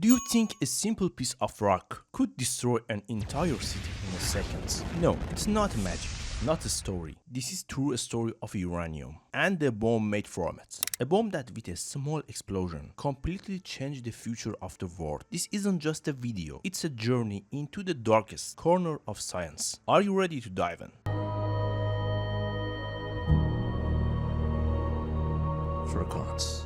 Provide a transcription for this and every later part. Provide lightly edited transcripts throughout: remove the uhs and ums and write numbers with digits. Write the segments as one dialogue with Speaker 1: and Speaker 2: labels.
Speaker 1: Do you think a simple piece of rock could destroy an entire city in a second? No, it's not magic, not a story. This is true a story of uranium and the bomb made from it. A bomb that with a small explosion completely changed the future of the world. This isn't just a video, it's a journey into the darkest corner of science. Are you ready to dive in? Frequency.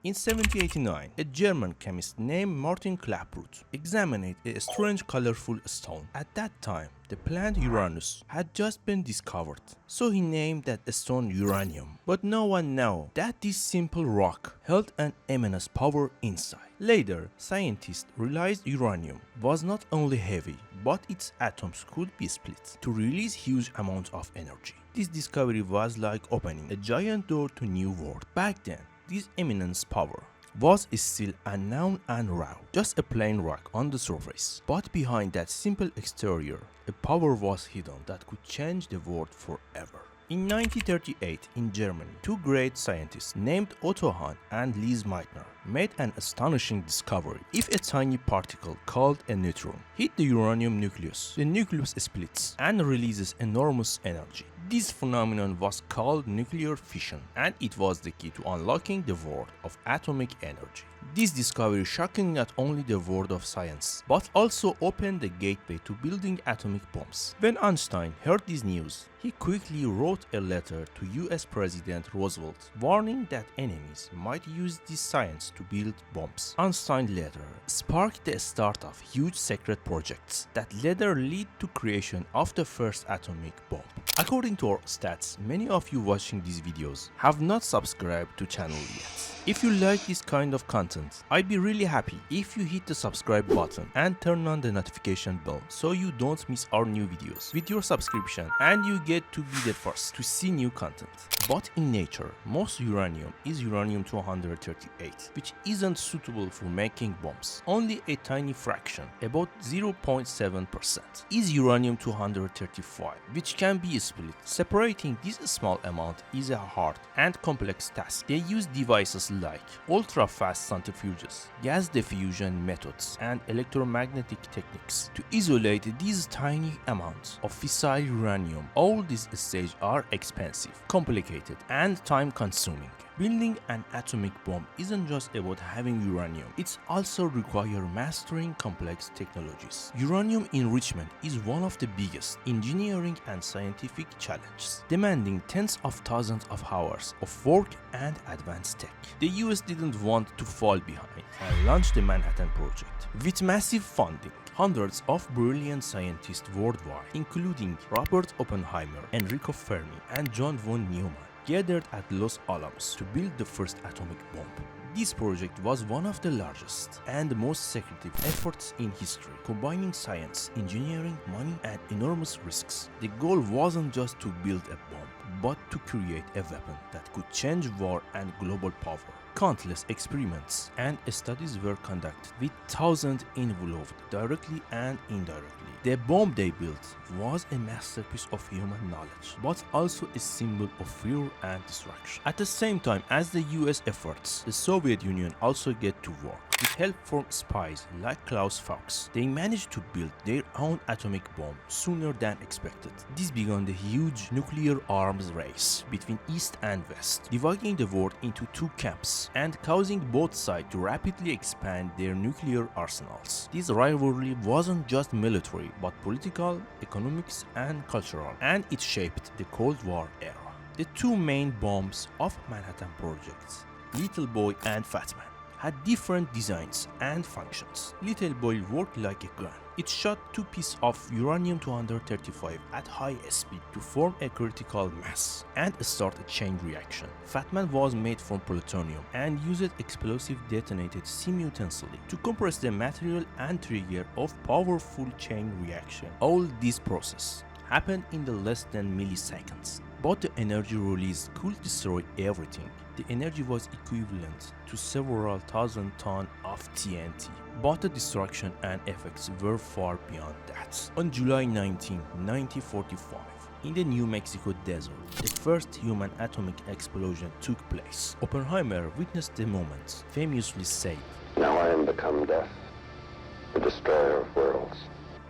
Speaker 1: In 1789, a German chemist named Martin Klaproth examined a strange colorful stone. At that time, the plant Uranus had just been discovered, so he named that stone uranium. But no one knew that this simple rock held an immense power inside. Later, scientists realized uranium was not only heavy, but its atoms could be split to release huge amounts of energy. This discovery was like opening a giant door to new world. Back then, this immense power was still unknown and raw, just a plain rock on the surface. But behind that simple exterior, a power was hidden that could change the world forever. In 1938, in Germany, two great scientists named Otto Hahn and Lise Meitner made an astonishing discovery. If a tiny particle called a neutron hit the uranium nucleus, the nucleus splits and releases enormous energy. This phenomenon was called nuclear fission, and it was the key to unlocking the world of atomic energy. This discovery shocking not only the world of science, but also opened the gateway to building atomic bombs. When Einstein heard this news, he quickly wrote a letter to US President Roosevelt, warning that enemies might use this science to build bombs. Einstein's letter sparked the start of huge secret projects that later led to creation of the first atomic bomb. According to our stats, many of you watching these videos have not subscribed to channel yet. If you like this kind of content, I'd be really happy if you hit the subscribe button and turn on the notification bell so you don't miss our new videos. With your subscription, and you get to be the first to see new content. But in nature, most uranium is uranium-238, which isn't suitable for making bombs. Only a tiny fraction, about 0.7%, is uranium-235, which can be split. Separating this small amount is a hard and complex task. They use devices like ultra-fast centrifuges, gas diffusion methods, and electromagnetic techniques to isolate these tiny amounts of fissile uranium. All these stages are expensive, complicated, and time-consuming. Building an atomic bomb isn't just about having uranium, it also requires mastering complex technologies. Uranium enrichment is one of the biggest engineering and scientific challenges, demanding tens of thousands of hours of work and advanced tech. The US didn't want to fall behind and launched the Manhattan Project. With massive funding, hundreds of brilliant scientists worldwide, including Robert Oppenheimer, Enrico Fermi, and John von Neumann, gathered at Los Alamos to build the first atomic bomb. This project was one of the largest and most secretive efforts in history, combining science, engineering, money, and enormous risks. The goal wasn't just to build a bomb, but to create a weapon that could change war and global power. Countless experiments and studies were conducted, with thousands involved directly and indirectly. The bomb they built was a masterpiece of human knowledge, but also a symbol of fear and destruction. At the same time as the US efforts, the Soviet Union also get to work. With help from spies like Klaus Fuchs, they managed to build their own atomic bomb sooner than expected. This began the huge nuclear arms race between East and West, dividing the world into two camps and causing both sides to rapidly expand their nuclear arsenals. This rivalry wasn't just military, but political, economics, and cultural, and it shaped the Cold War era. The two main bombs of Manhattan projects, Little Boy and Fat Man, had different designs and functions. Little Boy worked like a gun. It shot two pieces of uranium-235 at high speed to form a critical mass and start a chain reaction. Fat Man was made from plutonium and used explosive detonated simultaneously to compress the material and trigger a powerful chain reaction. All this process happened in the less than milliseconds, but the energy released could destroy everything. The energy was equivalent to several thousand tons of TNT, but the destruction and effects were far beyond that. On July 19, 1945, in the New Mexico desert, the first human atomic explosion took place. Oppenheimer witnessed the moment, famously said,
Speaker 2: "Now I am become death, the destroyer of worlds."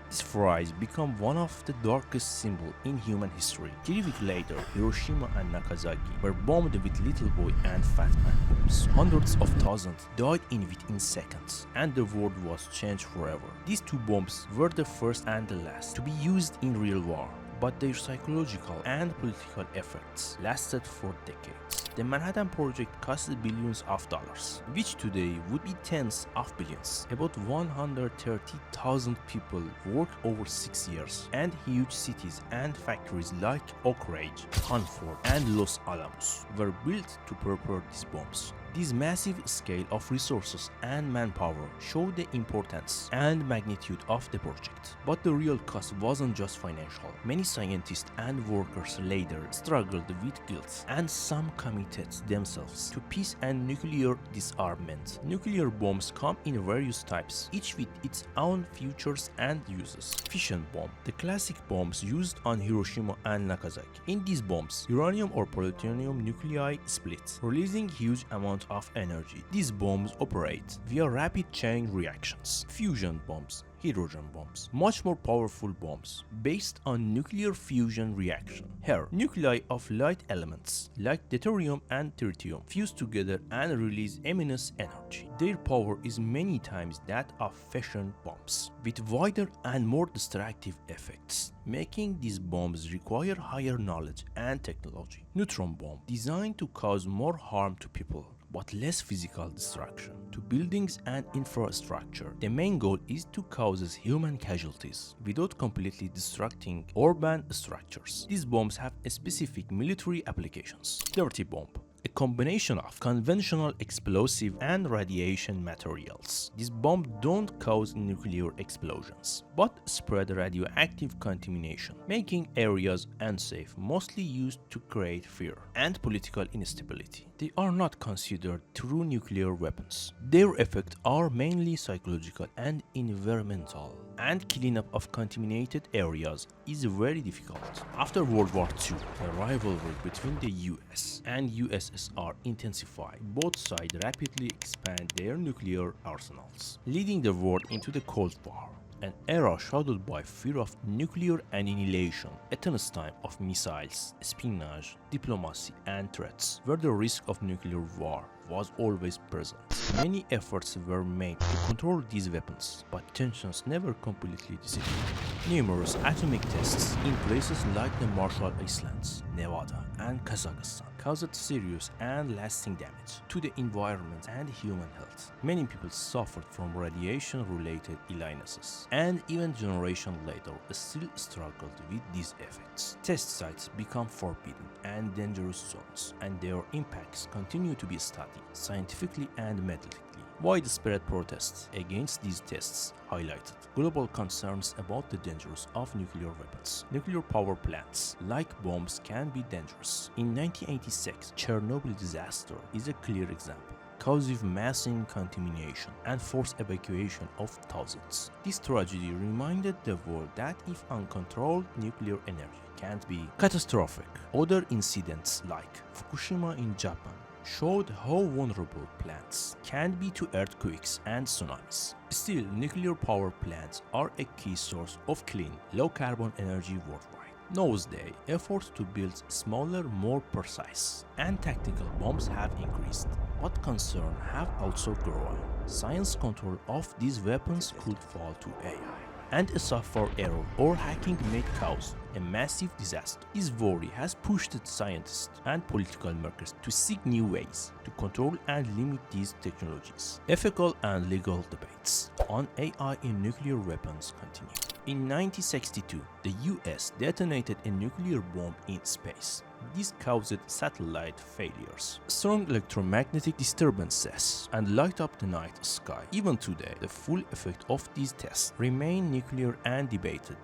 Speaker 1: This phrase became one of the darkest symbols in human history. 3 weeks later, Hiroshima and Nagasaki were bombed with Little Boy and Fat Man bombs. Hundreds of thousands died within seconds, and the world was changed forever. These 2 bombs were the first and the last to be used in real war, but their psychological and political effects lasted for decades. The Manhattan Project cost billions of dollars, which today would be tens of billions. About 130,000 people worked over 6 years, and huge cities and factories like Oak Ridge, Hanford, and Los Alamos were built to prepare these bombs. This massive scale of resources and manpower showed the importance and magnitude of the project. But the real cost wasn't just financial. Many scientists and workers later struggled with guilt, and some committed themselves to peace and nuclear disarmament. Nuclear bombs come in various types, each with its own features and uses. Fission bomb, the classic bombs used on Hiroshima and Nagasaki. In these bombs, uranium or plutonium nuclei split, releasing huge amounts of energy. These bombs operate via rapid chain reactions. Fusion bombs, hydrogen bombs, much more powerful bombs based on nuclear fusion reaction. Here, nuclei of light elements like deuterium and tritium fuse together and release immense energy. Their power is many times that of fission bombs, with wider and more destructive effects, making these bombs require higher knowledge and technology. Neutron bomb, designed to cause more harm to people but less physical destruction to buildings and infrastructure. The main goal is to cause human casualties without completely destructing urban structures. These bombs have specific military applications. Dirty bomb, a combination of conventional explosive and radiation materials. These bombs don't cause nuclear explosions, but spread radioactive contamination, making areas unsafe, mostly used to create fear and political instability. They are not considered true nuclear weapons. Their effects are mainly psychological and environmental, and cleanup of contaminated areas is very difficult. After World War II, the rivalry between the US and USSR intensified. Both sides rapidly expand their nuclear arsenals, leading the world into the Cold War, an era shadowed by fear of nuclear annihilation, a tense time of missiles, espionage, diplomacy, and threats, where the risk of nuclear war was always present. Many efforts were made to control these weapons, but tensions never completely disappeared. Numerous atomic tests in places like the Marshall Islands, Nevada, and Kazakhstan caused serious and lasting damage to the environment and human health. Many people suffered from radiation-related illnesses, and even generations later still struggled with these effects. Test sites become forbidden and dangerous zones, and their impacts continue to be studied scientifically and medically. Widespread protests against these tests highlighted global concerns about the dangers of nuclear weapons. Nuclear power plants, like bombs, can be dangerous. In 1986, Chernobyl disaster is a clear example, causing massive contamination and forced evacuation of thousands. This tragedy reminded the world that if uncontrolled, nuclear energy can be catastrophic. Other incidents like Fukushima in Japan showed how vulnerable plants can be to earthquakes and tsunamis. Still, nuclear power plants are a key source of clean, low-carbon energy worldwide. Nowadays, efforts to build smaller, more precise, and tactical bombs have increased, but concerns have also grown. Science control of these weapons could fall to AI, and a software error or hacking may cause a massive disaster. This worry has pushed scientists and political makers to seek new ways to control and limit these technologies. Ethical and legal debates on AI in nuclear weapons continue. In 1962, the US detonated a nuclear bomb in space. This caused satellite failures, strong electromagnetic disturbances, and light up the night sky. Even today, the full effect of these tests remain nuclear and debated.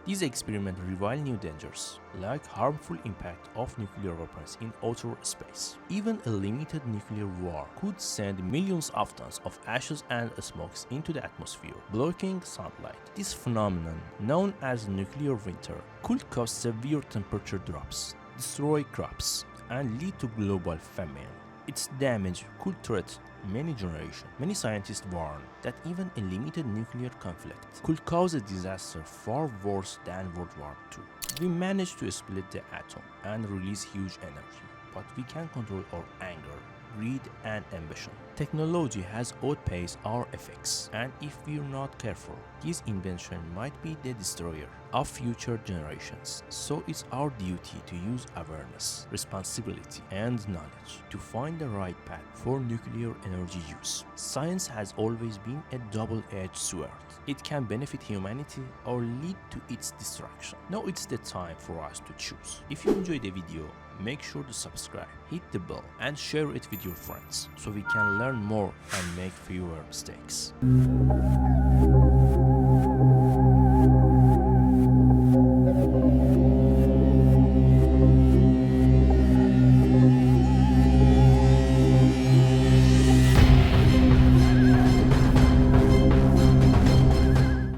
Speaker 1: These experiments reveal new dangers, like harmful impact of nuclear weapons in outer space. Even a limited nuclear war could send millions of tons of ashes and smokes into the atmosphere, blocking sunlight. This phenomenon, known as nuclear winter, could cause severe temperature drops, destroy crops, and lead to global famine. Its damage could threaten many generations. Many scientists warn that even a limited nuclear conflict could cause a disaster far worse than World War II. We managed to split the atom and release huge energy, but we can control our anger, greed, and ambition. Technology has outpaced our effects, and if we're not careful, this invention might be the destroyer of future generations. So it's our duty to use awareness, responsibility, and knowledge to find the right path for nuclear energy use. Science has always been a double-edged sword. It can benefit humanity or lead to its destruction. Now it's the time for us to choose. If you enjoyed the video, make sure to subscribe, hit the bell, and share it with your friends so we can learn more and make fewer mistakes.